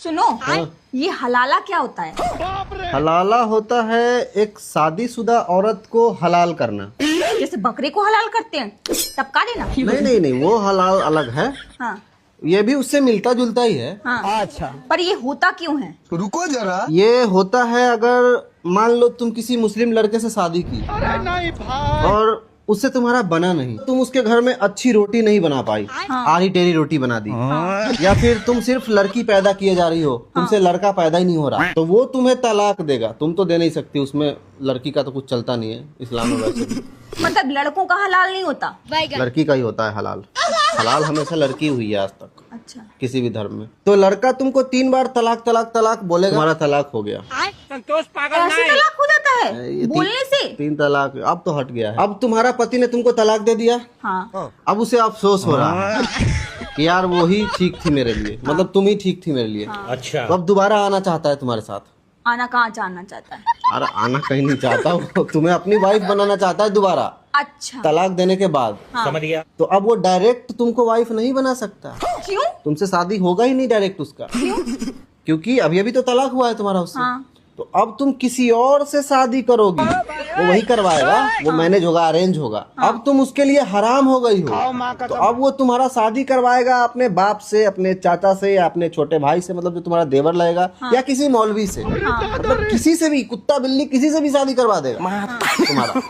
सुनो, ये हलाला क्या होता है? हलाला होता है एक शादीशुदा औरत को हलाल करना। जैसे बकरे को हलाल करते हैं टपका देना? नहीं, वो हलाल अलग है। हाँ ये भी उससे मिलता जुलता ही है। हाँ। अच्छा, पर ये होता क्यों है? रुको जरा। ये होता है अगर मान लो तुम किसी मुस्लिम लड़के से शादी की और उससे तुम्हारा बना नहीं, तुम उसके घर में अच्छी रोटी नहीं बना पाई, आधी टेढ़ी रोटी बना दी, या फिर तुम सिर्फ लड़की पैदा किए जा रही हो, तुमसे लड़का पैदा ही नहीं हो रहा, तो वो तुम्हें तलाक देगा। तुम तो दे नहीं सकती, उसमें लड़की का तो कुछ चलता नहीं है इस्लाम में वैसे भी। मतलब लड़कों का हलाल नहीं होता? लड़की का ही होता है हलाल। हलाल हमेशा लड़की हुई है आज तक अच्छा, किसी भी धर्म में। तो लड़का तुमको 3 बार तलाक तलाक तलाक बोलेगा, तुम्हारा तलाक हो गया। ऐसे तलाक हो जाता है ये बोलने से? 3 तलाक अब तो हट गया है। अब तुम्हारा पति ने तुमको तलाक दे दिया, हाँ। अब उसे अफसोस हो रहा है कि यार वो ही ठीक थी मेरे लिए, मतलब तुम ही ठीक थी मेरे लिए। अच्छा, तो अब दोबारा आना चाहता है तुम्हारे साथ। आना कहाँ जानना चाहता है? अरे आना कहीं नहीं चाहता, वो तुम्हें अपनी वाइफ बनाना चाहता है दोबारा, अच्छा, तलाक देने के बाद। समझ गया। तो अब वो डायरेक्ट तुमको वाइफ नहीं बना सकता। क्यों? तुमसे शादी होगा ही नहीं डायरेक्ट उसका। क्योंकि अभी अभी तो तलाक हुआ है तुम्हारा उससे। हाँ। तो अब तुम किसी और से शादी करोगी, वो वही करवाएगा, वो मैनेज होगा, अरेंज होगा। अब तुम उसके लिए हराम हो गई हो, तो अब वो तुम्हारा शादी करवाएगा अपने बाप से, अपने चाचा से, या अपने छोटे भाई से, मतलब जो तुम्हारा देवर लगेगा, या किसी मौलवी से, मतलब किसी से भी, कुत्ता बिल्ली किसी से भी शादी करवा देगा तुम्हारा।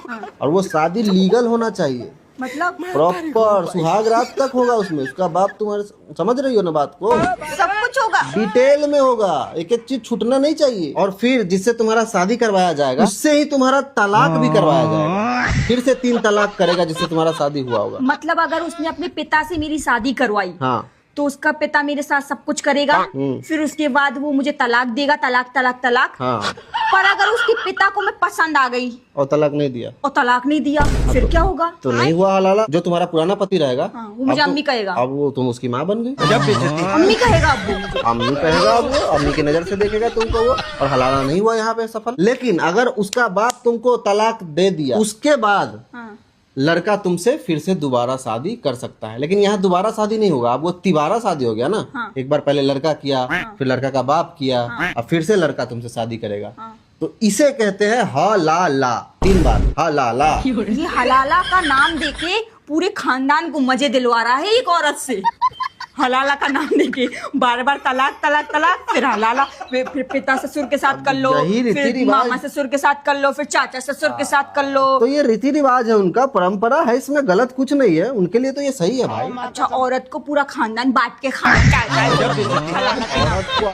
और वो शादी लीगल होना चाहिए, मतलब प्रॉपर सुहाग रात तक होगा उसमें। उसका बाप तुम्हारे, समझ रही हो ना बात को? सब कुछ होगा, डिटेल में होगा, एक एक चीज छूटना नहीं चाहिए। और फिर जिससे तुम्हारा शादी करवाया जाएगा उससे ही तुम्हारा तलाक भी करवाया जाएगा। फिर से 3 तलाक करेगा जिससे तुम्हारा शादी हुआ होगा। मतलब अगर उसने अपने पिता से मेरी शादी करवाई, हाँ, तो उसका पिता मेरे साथ सब कुछ करेगा, फिर उसके बाद वो मुझे तलाक देगा, तलाक तलाक तलाक। हाँ। पर अगर उसके पिता को मैं पसंद आ गई और तलाक नहीं दिया और तलाक नहीं दिया, फिर क्या होगा? तो नहीं हुआ हलाला। जो तुम्हारा पुराना पति रहेगा, हाँ, वो मुझे अम्मी कहेगा। अब वो तुम उसकी माँ बन गई। अम्मी कहेगा अब वो मुझे। अम्मी कहेगा, अब वो अम्मी की नजर से देखेगा तुमको वो, और हलाला नहीं हुआ यहाँ पे सफल। लेकिन अगर उसका बाप तुमको तलाक दे दिया, उसके बाद हाँ। लड़का तुमसे फिर से दोबारा शादी कर सकता है। लेकिन यहाँ दोबारा शादी नहीं होगा, अब वो तिबारा शादी हो गया ना। हाँ। एक बार पहले लड़का किया, फिर लड़का का बाप किया, और फिर से लड़का तुमसे शादी करेगा। तो इसे कहते हैं हलाला। 3 बार हलाला। ये हलाला का नाम देके पूरे खानदान को मजे दिलवा रहा है एक औरत से। हलाला का नाम देके बार बार तलाक तलाक तलाक, फिर हलाला, फिर पिता ससुर के साथ कर लो, यही रीति फिर रिवाज। मामा ससुर के साथ कर लो, फिर चाचा ससुर के साथ कर लो। तो ये रीति रिवाज है उनका, परंपरा है, इसमें गलत कुछ नहीं है। उनके लिए तो ये सही है भाई। अच्छा, औरत को पूरा खानदान बांट के खाना चाहता है।